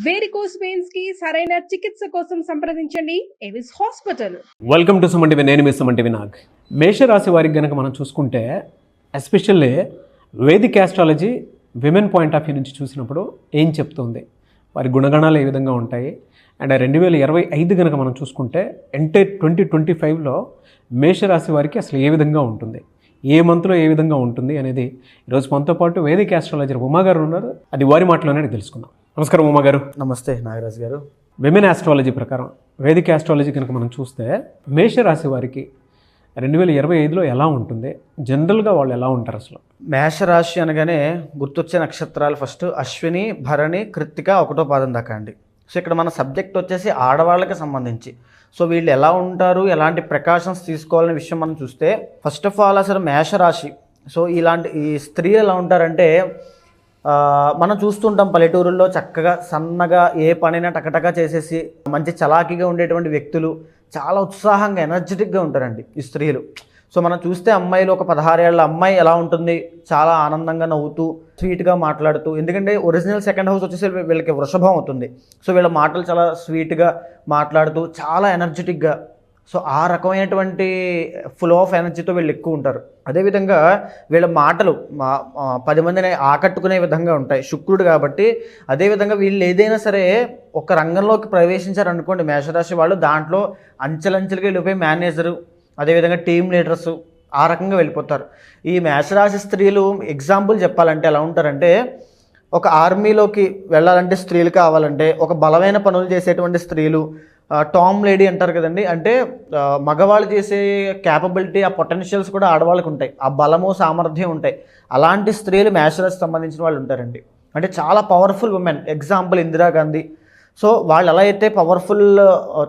Varicose veins కి సరైన చికిత్స కోసం సంప్రదించండి Avis hospital. Welcome to Suman TV. నేను మీ సుమన్ టీవీ నాగ్. మేషరాశి వారికి కనుక మనం చూసుకుంటే especially Vedic astrology women point of view నుంచి చూసినప్పుడు ఏం చెప్తుంది, వారి గుణగణాలు ఏ విధంగా ఉంటాయి, అండ్ 2025 కనుక మనం చూసుకుంటే ఎంటైర్ 2025లో మేషరాశి వారికి అసలు ఏ విధంగా ఉంటుంది, ఏ మంత్లో ఏ విధంగా ఉంటుంది అనేది ఈరోజు మనతో పాటు వేదిక్ ఆస్ట్రాలజర్ ఉమా గారు ఉన్నారు. అది వారి మాటలోనే తెలుసుకుందాం. నమస్కారం ఉమా గారు. నమస్తే నాగరాజ్ గారు. విమెన్ ఆస్ట్రాలజీ ప్రకారం వేదిక ఆస్ట్రాలజీ కనుక మనం చూస్తే మేషరాశి వారికి 2025లో ఎలా ఉంటుంది, జనరల్గా వాళ్ళు ఎలా ఉంటారు అసలు? మేషరాశి అనగానే గుర్తొచ్చే నక్షత్రాలు ఫస్ట్ అశ్విని, భరణి, కృత్తిక 1వ పాదం దాకా అండి. సో ఇక్కడ మన సబ్జెక్ట్ వచ్చేసి ఆడవాళ్ళకి సంబంధించి. సో వీళ్ళు ఎలా ఉంటారు, ఎలాంటి ప్రికాషన్స్ తీసుకోవాలనే విషయం మనం చూస్తే ఫస్ట్ ఆఫ్ ఆల్ అసలు మేషరాశి, సో ఈ స్త్రీలు ఎలా ఉంటారంటే మనం చూస్తుంటాం పల్లెటూరుల్లో చక్కగా సన్నగా ఏ పనైనా టకటకా చేసేసి మంచి చలాకీగా ఉండేటువంటి వ్యక్తులు చాలా ఉత్సాహంగా ఎనర్జెటిక్గా ఉంటారండి ఈ స్త్రీలు. సో మనం చూస్తే అమ్మాయిలు ఒక 16 ఏళ్ల అమ్మాయి ఎలా ఉంటుంది, చాలా ఆనందంగా నవ్వుతూ స్వీట్గా మాట్లాడుతూ, ఎందుకంటే ఒరిజినల్ సెకండ్ హౌస్ వచ్చేసి వీళ్ళకి వృషభం అవుతుంది. సో వీళ్ళ మాటలు చాలా స్వీట్గా మాట్లాడుతూ చాలా ఎనర్జెటిక్గా, సో ఆ రకమైనటువంటి ఫ్లో ఆఫ్ ఎనర్జీతో వీళ్ళు ఎక్కువ ఉంటారు. అదేవిధంగా వీళ్ళ మాటలు 10 మందిని ఆకట్టుకునే విధంగా ఉంటాయి, శుక్రుడు కాబట్టి. అదేవిధంగా వీళ్ళు ఏదైనా సరే ఒక రంగంలోకి ప్రవేశించారనుకోండి మేషరాశి వాళ్ళు, దాంట్లో అంచెలంచెలుగా వెళ్ళిపోయి మేనేజరు, అదేవిధంగా టీమ్ లీడర్సు ఆ రకంగా వెళ్ళిపోతారు. ఈ మేషరాశి స్త్రీలు ఎగ్జాంపుల్ చెప్పాలంటే ఎలా ఉంటారంటే, ఒక ఆర్మీలోకి వెళ్ళాలంటే స్త్రీలు కావాలంటే, ఒక బలమైన పనులు చేసేటువంటి స్త్రీలు, టామ్ లేడీ అంటారు కదండి, అంటే మగవాళ్ళు చేసే క్యాపబిలిటీ, ఆ పొటెన్షియల్స్ కూడా ఆడవాళ్ళకి ఉంటాయి, ఆ బలము సామర్థ్యం ఉంటాయి. అలాంటి స్త్రీలు మేషరాశికి సంబంధించిన వాళ్ళు ఉంటారండి. అంటే చాలా powerful women. Example Indira Gandhi. So వాళ్ళు ఎలా అయితే పవర్ఫుల్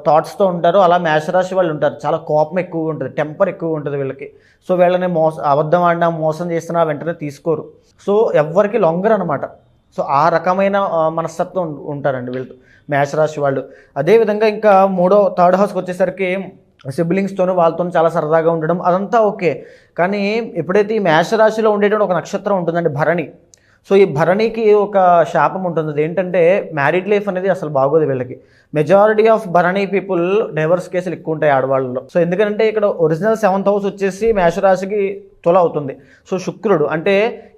థాట్స్తో ఉంటారో అలా మేషరాశి వాళ్ళు ఉంటారు. చాలా కోపం ఎక్కువగా ఉంటుంది, టెంపర్ ఎక్కువగా ఉంటుంది వీళ్ళకి. సో వీళ్ళని అబద్ధం ఆడినా మోసం చేసినా వెంటనే తీసుకోరు. సో ఎవ్వరికి లొంగరు అనమాట. సో ఆ రకమైన మనస్తత్వం ఉంటారండి వీళ్ళు మేషరాశి వాళ్ళు. అదేవిధంగా ఇంకా థర్డ్ హౌస్కి వచ్చేసరికి సిబ్లింగ్స్తోనూ వాళ్ళతో చాలా సరదాగా ఉండడం అదంతా ఓకే. కానీ ఎప్పుడైతే ఈ మేషరాశిలో ఉండేటువంటి ఒక నక్షత్రం ఉంటుందండి భరణి. సో ఈ భరణికి ఒక శాపం ఉంటుంది. అది ఏంటంటే మ్యారీడ్ లైఫ్ అనేది అసలు బాగోదు వీళ్ళకి. Majority of Bharani people divorce కేసులు ఎక్కువ ఉంటాయి ఆడవాళ్ళలో. సో ఎందుకంటే ఇక్కడ ఒరిజినల్ 7th హౌస్ వచ్చేసి మేషరాశికి తుల అవుతుంది. సో శుక్రుడు అంటే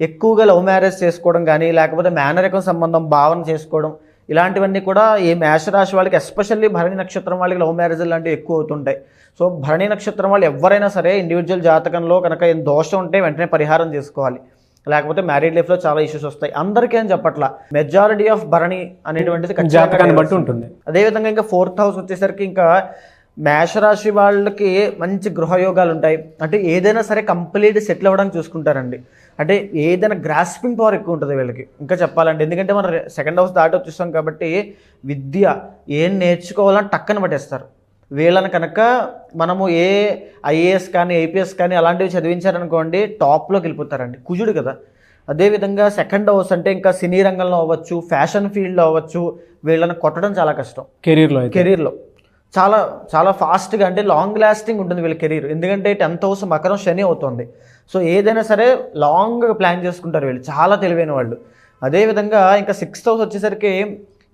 ఎక్కువగా లవ్ మ్యారేజ్ చేసుకోవడం కానీ, లేకపోతే మేనరికం సంబంధం భావన చేసుకోవడం, ఇలాంటివన్నీ కూడా ఈ మేషరాశి వాళ్ళకి, ఎస్పెషల్లీ భరణి నక్షత్రం వాళ్ళకి లవ్ మ్యారేజ్ లాంటివి ఎక్కువ అవుతుంటాయి. సో భరణి నక్షత్రం వాళ్ళు ఎవరైనా సరే ఇండివిజువల్ జాతకంలో కనుక ఏం దోషం ఉంటే వెంటనే పరిహారం చేసుకోవాలి, లేకపోతే మ్యారీడ్ లైఫ్లో చాలా ఇష్యూస్ వస్తాయి. అందరికీ అని చెప్పట్లా, మెజారిటీ ఆఫ్ భరణి అనేటువంటిది జాతకాన్ని బట్టి ఉంటుంది. అదేవిధంగా ఇంకా 4th హౌస్ వచ్చేసరికి ఇంకా మేషరాశి వాళ్ళకి మంచి గృహయోగాలు ఉంటాయి. అంటే ఏదైనా సరే కంప్లీట్ సెటిల్ అవ్వడానికి చూసుకుంటారండి. అంటే ఏదైనా గ్రాస్పింగ్ పవర్ ఎక్కువ ఉంటుంది వీళ్ళకి ఇంకా చెప్పాలంటే. ఎందుకంటే మనం 2nd హౌస్ దాటి వచ్చేస్తాం కాబట్టి విద్య ఏం నేర్చుకోవాలని టక్కన పట్టేస్తారు. వీళ్ళని కనుక మనము ఏ ఐఏఎస్ కానీ ఐపీఎస్ కానీ అలాంటివి చదివించారనుకోండి టాప్లోకి వెళ్ళిపోతారండి, కుజుడు కదా. అదేవిధంగా 2nd హౌస్ అంటే ఇంకా సినీ రంగంలో అవ్వచ్చు, ఫ్యాషన్ ఫీల్డ్లో అవ్వచ్చు, వీళ్ళని కొట్టడం చాలా కష్టం. కెరీర్లో చాలా చాలా ఫాస్ట్గా, అంటే లాంగ్ లాస్టింగ్ ఉంటుంది వీళ్ళ కెరీర్. ఎందుకంటే 10th హౌస్ మకరం శని అవుతుంది. సో ఏదైనా సరే లాంగ్గా ప్లాన్ చేసుకుంటారు వీళ్ళు, చాలా తెలివైన వాళ్ళు. అదేవిధంగా ఇంకా 6th హౌస్ వచ్చేసరికి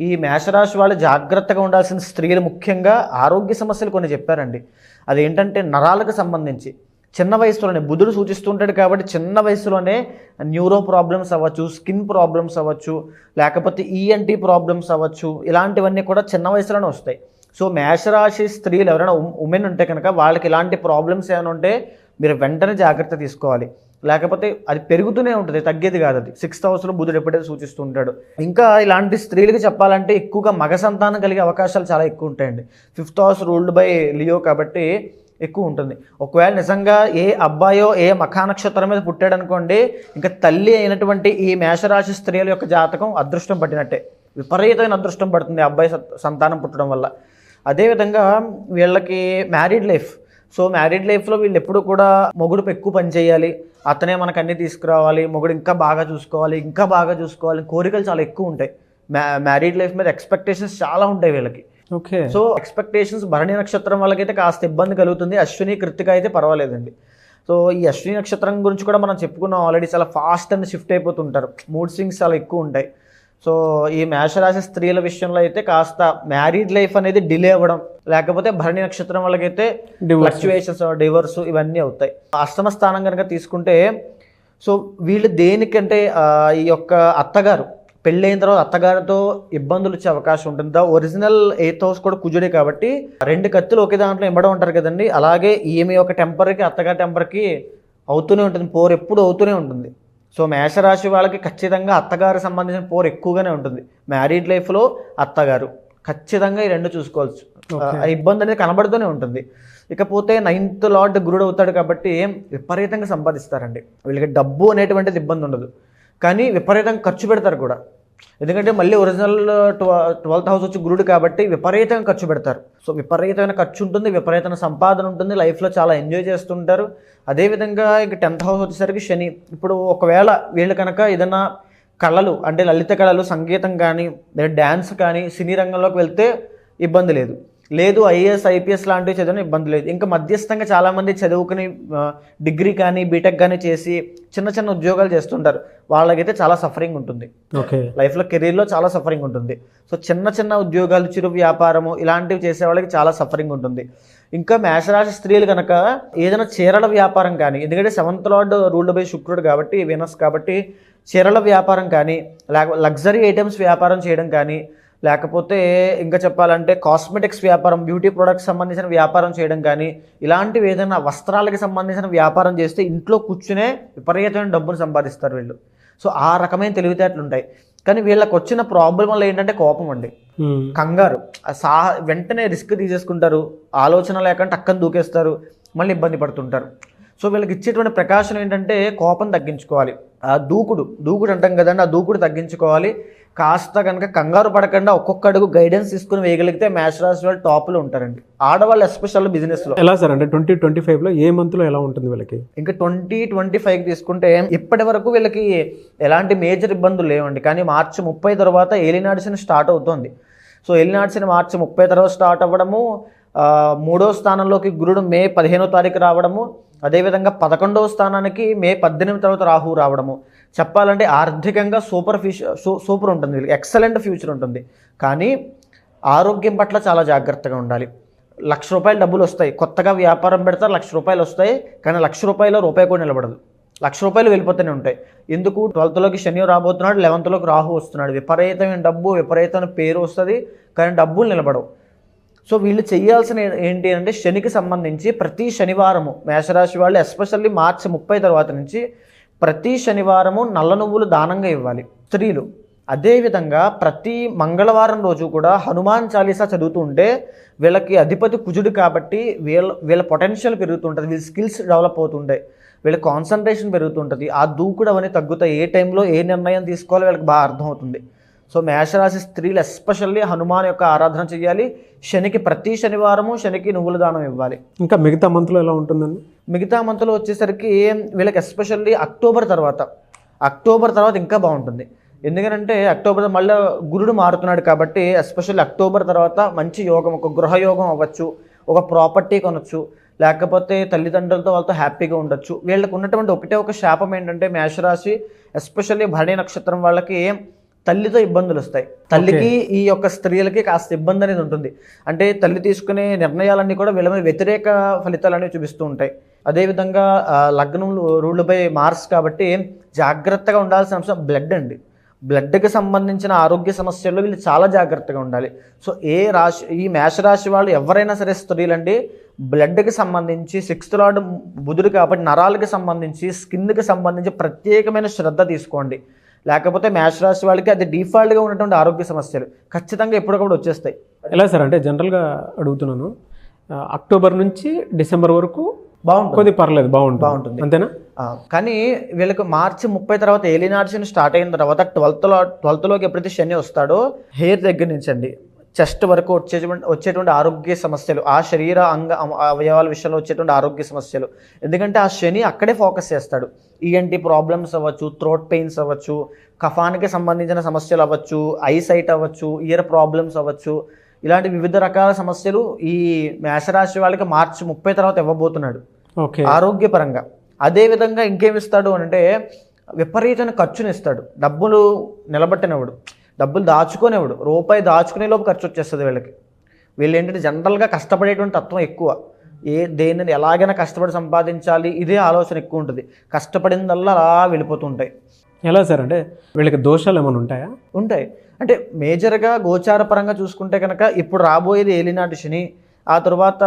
ఈ మేషరాశి వాళ్ళు జాగ్రత్తగా ఉండాల్సిన స్త్రీలు ముఖ్యంగా ఆరోగ్య సమస్యలు కొన్ని చెప్పారండి. అదేంటంటే నరాలకు సంబంధించి చిన్న వయసులోనే బుధుడు సూచిస్తుంటాడు కాబట్టి చిన్న వయసులోనే న్యూరో ప్రాబ్లమ్స్ అవ్వచ్చు, స్కిన్ ప్రాబ్లమ్స్ అవ్వచ్చు, లేకపోతే ఈఎన్టీ ప్రాబ్లమ్స్ అవ్వచ్చు, ఇలాంటివన్నీ కూడా చిన్న వయసులోనే వస్తాయి. సో మేషరాశి స్త్రీలు ఎవరైనా ఉమెన్ ఉంటే కనుక వాళ్ళకి ఇలాంటి ప్రాబ్లమ్స్ ఏమైనా ఉంటే మీరు వెంటనే జాగ్రత్త తీసుకోవాలి, లేకపోతే అది పెరుగుతూనే ఉంటుంది, తగ్గేది కాదు. అది 6th హౌస్లో బుధుడు ఎప్పుడైతే సూచిస్తుంటాడు. ఇంకా ఇలాంటి స్త్రీలకి చెప్పాలంటే ఎక్కువగా మగ సంతానం కలిగే అవకాశాలు చాలా ఎక్కువ ఉంటాయండి. 5th house ruled by Leo కాబట్టి ఎక్కువ ఉంటుంది. ఒకవేళ నిజంగా ఏ అబ్బాయో ఏ మఖా నక్షత్రం మీద పుట్టాడు అనుకోండి, ఇంకా తల్లి అయినటువంటి ఈ మేషరాశి స్త్రీల యొక్క జాతకం అదృష్టం పట్టినట్టే, విపరీతమైన అదృష్టం పడుతుంది అబ్బాయి సంతానం పుట్టడం వల్ల. అదేవిధంగా వీళ్ళకి మ్యారీడ్ లైఫ్. సో మ్యారీడ్ లైఫ్లో వీళ్ళు ఎప్పుడు కూడా మొగుడు ఎక్కువ పని చేయాలి, అతనే మనకు అన్నీ తీసుకురావాలి, మొగుడు ఇంకా బాగా చూసుకోవాలి, కోరికలు చాలా ఎక్కువ ఉంటాయి. మ్యారీడ్ లైఫ్ మీద ఎక్స్పెక్టేషన్స్ చాలా ఉంటాయి వీళ్ళకి. ఓకే. సో ఎక్స్పెక్టేషన్స్ భరణి నక్షత్రం వాళ్ళకైతే కాస్త ఇబ్బంది కలుగుతుంది, అశ్విని కృత్తిక అయితే పర్వాలేదండి. సో ఈ అశ్విని నక్షత్రం గురించి కూడా మనం చెప్పుకున్నాం ఆల్రెడీ. చాలా ఫాస్ట్ అండ్ షిఫ్ట్ అయిపోతుంటారు, మూడ్ స్వింగ్స్ చాలా ఎక్కువ ఉంటాయి. సో ఈ మేషరాశి స్త్రీల విషయంలో అయితే కాస్త మ్యారీడ్ లైఫ్ అనేది డిలే అవ్వడం, లేకపోతే భరణి నక్షత్రం వాళ్ళకైతే ఫ్లక్చువేషన్స్, డివోర్స్ ఇవన్నీ అవుతాయి. అష్టమ స్థానం కనుక తీసుకుంటే సో వీళ్ళు దేనికంటే ఈ యొక్క అత్తగారు పెళ్ళైన తర్వాత అత్తగారితో ఇబ్బందులు వచ్చే అవకాశం ఉంటుంది. ఒరిజినల్ 8th హౌస్ కూడా కుజుడే కాబట్టి 2 కత్తులు ఒకే దాంట్లో ఇమ్మడం ఉంటారు కదండి. అలాగే ఈమె యొక్క టెంపర్కి అత్తగారి టెంపర్కి అవుతూనే ఉంటుంది, పోరు ఎప్పుడు అవుతూనే ఉంటుంది. సో మేషరాశి వాళ్ళకి ఖచ్చితంగా అత్తగారు సంబంధించిన పోరు ఎక్కువగానే ఉంటుంది. మ్యారీడ్ లైఫ్లో అత్తగారు ఖచ్చితంగా ఈ 2 చూసుకోవచ్చు. ఆ ఇబ్బంది అనేది కనబడుతూనే ఉంటుంది. ఇకపోతే 9th లార్డ్ గురుడు అవుతాడు కాబట్టి విపరీతంగా సంపాదిస్తారండి. వీళ్ళకి డబ్బు అనేటువంటిది ఇబ్బంది ఉండదు, కానీ విపరీతంగా ఖర్చు పెడతారు కూడా. ఎందుకంటే మళ్ళీ ఒరిజినల్ 12th హౌస్ వచ్చి గురుడు కాబట్టి విపరీతంగా ఖర్చు పెడతారు. సో విపరీతమైన ఖర్చు ఉంటుంది, విపరీతమైన సంపాదన ఉంటుంది, లైఫ్లో చాలా ఎంజాయ్ చేస్తుంటారు. అదేవిధంగా ఇక 10th హౌస్ వచ్చేసరికి శని. ఇప్పుడు ఒకవేళ వీళ్ళు కనుక ఏదైనా కళలు అంటే లలిత కళలు, సంగీతం కానీ లేదా డ్యాన్స్ కానీ సినీ రంగంలోకి వెళ్తే ఇబ్బంది లేదు. ఐఏఎస్ ఐపీఎస్ లాంటివి చదివిన ఇబ్బంది లేదు. ఇంకా మధ్యస్థంగా చాలామంది చదువుకుని డిగ్రీ కానీ బీటెక్ కానీ చేసి చిన్న చిన్న ఉద్యోగాలు చేస్తుంటారు. వాళ్ళకైతే చాలా సఫరింగ్ ఉంటుంది, లైఫ్లో కెరీర్లో చాలా సఫరింగ్ ఉంటుంది. సో చిన్న చిన్న ఉద్యోగాలు, చిరు వ్యాపారము ఇలాంటివి చేసే వాళ్ళకి చాలా సఫరింగ్ ఉంటుంది. ఇంకా మేషరాశి స్త్రీలు కనుక ఏదైనా చీరల వ్యాపారం కానీ, ఎందుకంటే 7th లార్డ్ రూల్డ్ బై శుక్రుడు కాబట్టి, వీనస్ కాబట్టి, చీరల వ్యాపారం కానీ, లేకపోతే లగ్జరీ ఐటమ్స్ వ్యాపారం చేయడం కానీ, లేకపోతే ఇంకా చెప్పాలంటే కాస్మెటిక్స్ వ్యాపారం, బ్యూటీ ప్రొడక్ట్స్ సంబంధించిన వ్యాపారం చేయడం కానీ, ఇలాంటివి ఏదైనా వస్త్రాలకి సంబంధించిన వ్యాపారం చేస్తే ఇంట్లో కూర్చునే విపరీతమైన డబ్బును సంపాదిస్తారు వీళ్ళు. సో ఆ రకమైన తెలివితేటలు ఉంటాయి. కానీ వీళ్ళకి వచ్చిన ప్రాబ్లం వల్ల ఏంటంటే కోపం అండి, కంగారు, వెంటనే రిస్క్ తీసేసుకుంటారు, ఆలోచన లేకుండా టక్కన దూకేస్తారు, మళ్ళీ ఇబ్బంది పడుతుంటారు. సో వీళ్ళకి ఇచ్చేటువంటి ప్రకాశం ఏంటంటే కోపం తగ్గించుకోవాలి. ఆ దూకుడు అంటాం కదండి, ఆ దూకుడు తగ్గించుకోవాలి. కాస్త కనుక కంగారు పడకుండా ఒక్కొక్క అడుగు గైడెన్స్ తీసుకుని వేయగలిగితే మేషరాశి వాళ్ళు టాప్లో ఉంటారండి. ఆడవాళ్ళు ఎస్పెషల్ బిజినెస్లో. ఎలా సార్ అంటే 2025లో ఏ మంత్లో ఎలా ఉంటుంది వీళ్ళకి? ఇంకా 2025 తీసుకుంటే ఇప్పటి వరకు వీళ్ళకి ఎలాంటి మేజర్ ఇబ్బందులు లేవండి. కానీ మార్చి 30 తర్వాత ఏలినాడ్సిన స్టార్ట్ అవుతుంది. సో ఏలినాడ్సిన మార్చి 30 తర్వాత స్టార్ట్ అవ్వడము, 3వ స్థానంలోకి గురుడు మే 15వ తారీఖు రావడము, అదేవిధంగా 11వ స్థానానికి మే 18 తర్వాత రాహు రావడము. చెప్పాలంటే ఆర్థికంగా సూపర్ ఉంటుంది, వీళ్ళకి ఎక్సలెంట్ ఫ్యూచర్ ఉంటుంది. కానీ ఆరోగ్యం పట్ల చాలా జాగ్రత్తగా ఉండాలి. ₹1,00,000 డబ్బులు వస్తాయి, కొత్తగా వ్యాపారం పెడతారు, ₹1,00,000 వస్తాయి. కానీ ₹1,00,000 రూపాయి కూడా నిలబడదు, ₹1,00,000 వెళ్ళిపోతూనే ఉంటాయి. ఎందుకు? 12th శని రాబోతున్నాడు, 11th రాహు వస్తున్నాడు. విపరీతమైన డబ్బు, విపరీతమైన పేరు వస్తుంది, కానీ డబ్బులు నిలబడవు. సో వీళ్ళు చేయాల్సిన ఏంటి అంటే శనికి సంబంధించి ప్రతి శనివారము మేషరాశి వాళ్ళు ఎస్పెషల్లీ మార్చి 30 తర్వాత నుంచి ప్రతి శనివారము నల్ల నువ్వులు దానంగా ఇవ్వాలి స్త్రీలు. అదేవిధంగా ప్రతి మంగళవారం రోజు కూడా హనుమాన్ చాలీసా చదువుతూ ఉంటే వీళ్ళకి అధిపతి కుజుడు కాబట్టి వీళ్ళ పొటెన్షియల్ పెరుగుతుంటుంది, వీళ్ళ స్కిల్స్ డెవలప్ అవుతుంటాయి, వీళ్ళ కాన్సన్ట్రేషన్ పెరుగుతుంటుంది, ఆ దూకుడు అవన్నీ తగ్గుతాయి. ఏ టైంలో ఏ నిర్ణయం తీసుకోవాలో వీళ్ళకి బాగా అర్థమవుతుంది. సో మేషరాశి స్త్రీలు ఎస్పెషల్లీ హనుమాన్ యొక్క ఆరాధన చేయాలి. శనికి ప్రతి శనివారము శనికి నువ్వుల దానం ఇవ్వాలి. ఇంకా మిగతా మంత్లో ఎలా ఉంటుందండి? మిగతా మంత్లో వచ్చేసరికి వీళ్ళకి ఎస్పెషల్లీ అక్టోబర్ తర్వాత ఇంకా బాగుంటుంది. ఎందుకంటే అక్టోబర్ మళ్ళీ గురుడు మారుతున్నాడు కాబట్టి ఎస్పెషల్లీ అక్టోబర్ తర్వాత మంచి యోగం, ఒక గృహయోగం అవ్వచ్చు, ఒక ప్రాపర్టీ కొనొచ్చు, లేకపోతే తల్లిదండ్రులతో వాళ్ళతో హ్యాపీగా ఉండొచ్చు. వీళ్ళకి ఉన్నటువంటి ఒక శాపం ఏంటంటే మేషరాశి ఎస్పెషల్లీ భరణి నక్షత్రం వాళ్ళకి తల్లితో ఇబ్బందులు వస్తాయి. తల్లికి ఈ యొక్క స్త్రీలకి కాస్త ఇబ్బంది అనేది ఉంటుంది. అంటే తల్లి తీసుకునే నిర్ణయాలన్నీ కూడా వీళ్ళ మీద వ్యతిరేక ఫలితాలు అనేవి చూపిస్తూ ఉంటాయి. అదేవిధంగా లగ్నం రూల్డ్ బై మార్స్ కాబట్టి జాగ్రత్తగా ఉండాల్సిన అంశం బ్లడ్ అండి. బ్లడ్కి సంబంధించిన ఆరోగ్య సమస్యల్లో వీళ్ళు చాలా జాగ్రత్తగా ఉండాలి. సో ఈ మేషరాశి వాళ్ళు ఎవరైనా సరే స్త్రీలండి, బ్లడ్కి సంబంధించి 6th లార్డ్ బుధుడు కాబట్టి నరాలకి సంబంధించి, స్కిన్కి సంబంధించి ప్రత్యేకమైన శ్రద్ధ తీసుకోండి. లేకపోతే మేషరాశి వాళ్ళకి అది డిఫాల్ట్గా ఉన్నటువంటి ఆరోగ్య సమస్యలు ఖచ్చితంగా ఎప్పటికప్పుడు వచ్చేస్తాయి. ఎలా సార్ అంటే జనరల్గా అడుగుతున్నాను, అక్టోబర్ నుంచి డిసెంబర్ వరకు బాగుంటుంది, కొద్దిగా పర్లేదు, బాగుంటుంది అంతేనా? కానీ వీళ్ళకి మార్చి 30 తర్వాత ఏలినాడ్సిన స్టార్ట్ అయిన తర్వాత 12th ఎప్పుడైతే శని వస్తాడో హెయిర్ దగ్గర నుంచి అండి చెస్ట్ వరకు వచ్చేటువంటి ఆరోగ్య సమస్యలు, ఆ శరీర అవయవాల విషయంలో వచ్చేటువంటి ఆరోగ్య సమస్యలు, ఎందుకంటే ఆ శని అక్కడే ఫోకస్ చేస్తాడు. ఈఎన్టీ ప్రాబ్లమ్స్ అవ్వచ్చు, థ్రోట్ పెయిన్స్ అవ్వచ్చు, కఫానికి సంబంధించిన సమస్యలు అవ్వచ్చు, ఐసైట్ అవ్వచ్చు, ఇయర్ ప్రాబ్లమ్స్ అవ్వచ్చు, ఇలాంటి వివిధ రకాల సమస్యలు ఈ మేషరాశి వాళ్ళకి మార్చి 30 తర్వాత ఇవ్వబోతున్నాడు ఆరోగ్యపరంగా. అదేవిధంగా ఇంకేమిస్తాడు అంటే విపరీతమైన ఖర్చుని ఇస్తాడు, డబ్బులు నిలబెట్టనివ్వడు. డబ్బులు దాచుకునేవాడు, రూపాయి దాచుకునే లోపు ఖర్చు వచ్చేస్తుంది వీళ్ళకి. వీళ్ళు ఏంటంటే జనరల్గా కష్టపడేటువంటి తత్వం ఎక్కువ. దేనిని ఎలాగైనా కష్టపడి సంపాదించాలి, ఇదే ఆలోచన ఎక్కువ ఉంటుంది. కష్టపడిందల్లా అలా వెళ్ళిపోతుంటాయి. ఎలా సార్ అంటే వీళ్ళకి దోషాలు ఏమైనా ఉంటాయా? ఉంటాయి. అంటే మేజర్గా గోచార పరంగా చూసుకుంటే కనుక ఇప్పుడు రాబోయేది ఏలినాటి శని. ఆ తర్వాత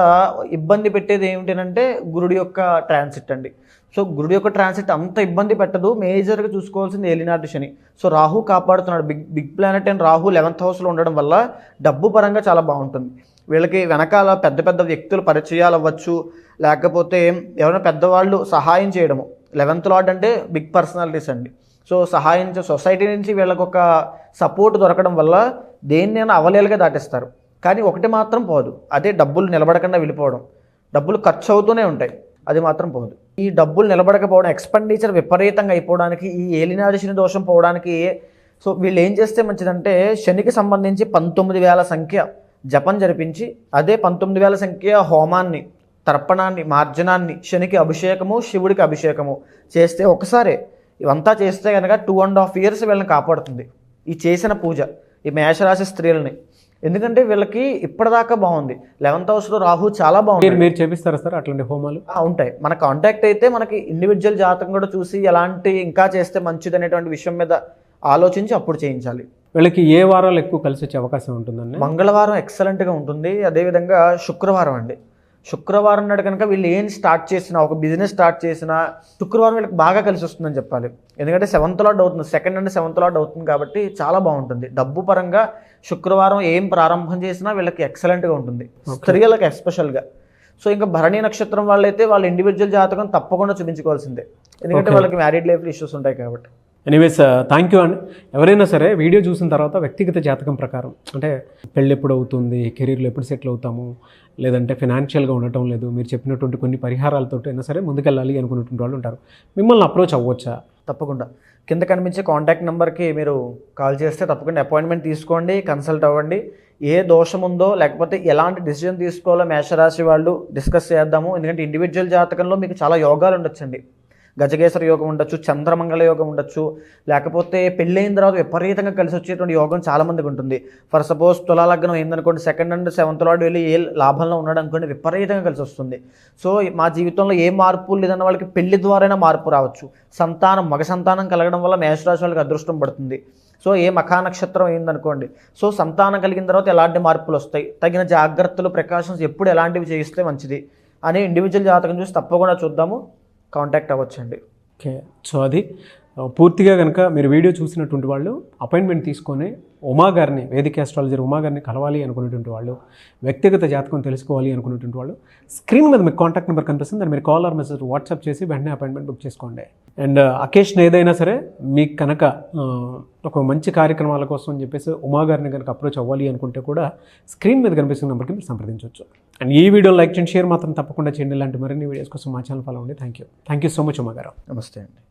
ఇబ్బంది పెట్టేది ఏమిటంటే గురుడి యొక్క ట్రాన్సిట్ అండి. సో గురుడి యొక్క ట్రాన్సిట్ అంత ఇబ్బంది పెట్టదు. మేజర్గా చూసుకోవాల్సింది ఏలినాటి శని. సో రాహు కాపాడుతున్నాడు. Big planet and Rahu 11th హౌస్లో ఉండడం వల్ల డబ్బు పరంగా చాలా బాగుంటుంది. వీళ్ళకి వెనకాల పెద్ద పెద్ద వ్యక్తులు పరిచయాలు అవ్వచ్చు, లేకపోతే ఎవరైనా పెద్దవాళ్ళు సహాయం చేయడము. 11th లార్డ్ అంటే బిగ్ పర్సనాలిటీస్ అండి. సో సహాయం సొసైటీ నుంచి వీళ్ళకి ఒక సపోర్ట్ దొరకడం వల్ల దేన్నైనా అవలేలుగా దాటిస్తారు. కానీ ఒకటి మాత్రం పోదు, అదే డబ్బులు నిలబడకుండా వెళ్ళిపోవడం. డబ్బులు ఖర్చు అవుతూనే ఉంటాయి, అది మాత్రం పోదు. ఈ డబ్బులు నిలబడకపోవడం, ఎక్స్పెండిచర్ విపరీతంగా అయిపోవడానికి, ఈ ఏలినాటి శని దోషం పోవడానికి సో వీళ్ళు ఏం చేస్తే మంచిదంటే శనికి సంబంధించి 19,000 సంఖ్య జపం జరిపించి, అదే 19,000 సంఖ్య హోమాన్ని, తర్పణాన్ని, మార్జనాన్ని, శనికి అభిషేకము, శివుడికి అభిషేకము చేస్తే ఒకసారి ఇవంతా చేస్తే కనుక 2.5 years వీళ్ళని కాపాడుతుంది ఈ చేసిన పూజ, ఈ మేషరాశి స్త్రీలని. ఎందుకంటే వీళ్ళకి ఇప్పటిదాకా బాగుంది. 11th హౌస్లో రాహు చాలా బాగుంది. మీరు చేపిస్తారా సార్ అట్లాంటి హోమాలు? ఉంటాయి. మన కాంటాక్ట్ అయితే మనకి ఇండివిజువల్ జాతకం కూడా చూసి ఎలాంటి ఇంకా చేస్తే మంచిది అనేటువంటి విషయం మీద ఆలోచించి అప్పుడు చేయించాలి. వీళ్ళకి ఏ వారాలు ఎక్కువ కలిసి వచ్చే అవకాశం ఉంటుందండి? మంగళవారం ఎక్సలెంట్గా ఉంటుంది. అదేవిధంగా శుక్రవారం అండి. శుక్రవారం నాడు కనుక వీళ్ళు ఏం స్టార్ట్ చేసినా, ఒక బిజినెస్ స్టార్ట్ చేసినా శుక్రవారం వీళ్ళకి బాగా కలిసి వస్తుందని చెప్పాలి. ఎందుకంటే 7th లార్డ్ అవుతుంది, 2nd and 7th లార్డ్ అవుతుంది కాబట్టి చాలా బాగుంటుంది. డబ్బు పరంగా శుక్రవారం ఏం ప్రారంభం చేసినా వీళ్ళకి ఎక్సలెంట్గా ఉంటుంది, స్త్రీలకు ఎస్పెషల్గా. సో ఇంకా భరణి నక్షత్రం వాళ్ళైతే వాళ్ళ ఇండివిజువల్ జాతకం తప్పకుండా చూపించుకోవాల్సిందే, ఎందుకంటే వాళ్ళకి మ్యారీడ్ లైఫ్లో ఇష్యూస్ ఉంటాయి కాబట్టి. ఎనీవేస్ థ్యాంక్ యూ అండి. ఎవరైనా సరే వీడియో చూసిన తర్వాత వ్యక్తిగత జాతకం ప్రకారం అంటే పెళ్ళి ఎప్పుడు అవుతుంది, కెరీర్లో ఎప్పుడు సెటిల్ అవుతాము, లేదంటే ఫినాన్షియల్గా ఉండటం లేదు, మీరు చెప్పినటువంటి కొన్ని పరిహారాలతో అయినా సరే ముందుకెళ్ళాలి అనుకున్నటువంటి వాళ్ళు ఉంటారు. మిమ్మల్ని అప్రోచ్ అవ్వచ్చా? తప్పకుండా కింద కనిపించే కాంటాక్ట్ నెంబర్కి మీరు కాల్ చేస్తే తప్పకుండా అపాయింట్మెంట్ తీసుకోండి, కన్సల్ట్ అవ్వండి. ఏ దోషం ఉందో లేకపోతే ఎలాంటి డిసిజన్ తీసుకోవాలో మేషరాశి వాళ్ళు డిస్కస్ చేద్దాము. ఎందుకంటే ఇండివిజువల్ జాతకంలో మీకు చాలా యోగాలు ఉండొచ్చండి. గజకేసర యోగం ఉండొచ్చు, చంద్రమంగళ యోగం ఉండొచ్చు, లేకపోతే పెళ్ళైన తర్వాత విపరీతంగా కలిసి వచ్చేటువంటి యోగం చాలామందికి ఉంటుంది. ఫర్ సపోజ్ తులాలగ్నం అయిందనుకోండి, 2nd and 7th లార్డ్ వెళ్ళి ఏ లాభంలో ఉన్నాడు అనుకోండి, విపరీతంగా కలిసి వస్తుంది. సో మా జీవితంలో ఏ మార్పు లేదన్న వాళ్ళకి పెళ్లి ద్వారానే మార్పు రావచ్చు. సంతానం, మగ సంతానం కలగడం వల్ల మేషరాశి వాళ్ళకి అదృష్టం పడుతుంది. సో ఏ మఖా నక్షత్రం అయిందనుకోండి, సో సంతానం కలిగిన తర్వాత ఎలాంటి మార్పులు వస్తాయి, తగిన జాగ్రత్తలు, ప్రికాషన్స్ ఎప్పుడు ఎలాంటివి చేయిస్తే మంచిది అని ఇండివిజువల్ జాతకం చూసి తప్పకుండా చూద్దాము, కాంటాక్ట్ అవ్వచ్చండి. ఓకే. సో అది పూర్తిగా కనుక మీరు వీడియో చూసినటువంటి వాళ్ళు అపాయింట్మెంట్ తీసుకొని ఉమా గారిని, వేదిక ఆస్ట్రాలజర్ ఉమా గారిని కలవాలి అనుకునేటువంటి వాళ్ళు, వ్యక్తిగత జాతకం తెలుసుకోవాలి అనుకునేటువంటి వాళ్ళు స్క్రీన్ మీద మీకు కాంటాక్ట్ నెంబర్ కనిపిస్తుంది, దాన్ని మీరు కాల్ ఆర్ మెసేజ్ వాట్సాప్ చేసి వెంటనే అపాయింట్మెంట్ బుక్ చేసుకోండి. అండ్ అకేషన్ ఏదైనా సరే మీకు కనుక ఒక మంచి కార్యక్రమాల కోసం అని చెప్పేసి ఉమా గారిని కనుక అప్రోచ్ అవ్వాలి అనుకుంటే కూడా స్క్రీన్ మీద కనిపిస్తున్న నెంబర్కి మీరు సంప్రదించవచ్చు. అండ్ ఈ వీడియో లైక్ చేయండి, షేర్ మాత్రం తప్పకుండా చేయండి. ఇలాంటి మరిన్ని వీడియోస్ కోసం మా ఛానల్ ఫాలో అవ్వండి. Thank you so much Uma గారు. నమస్తే అండి.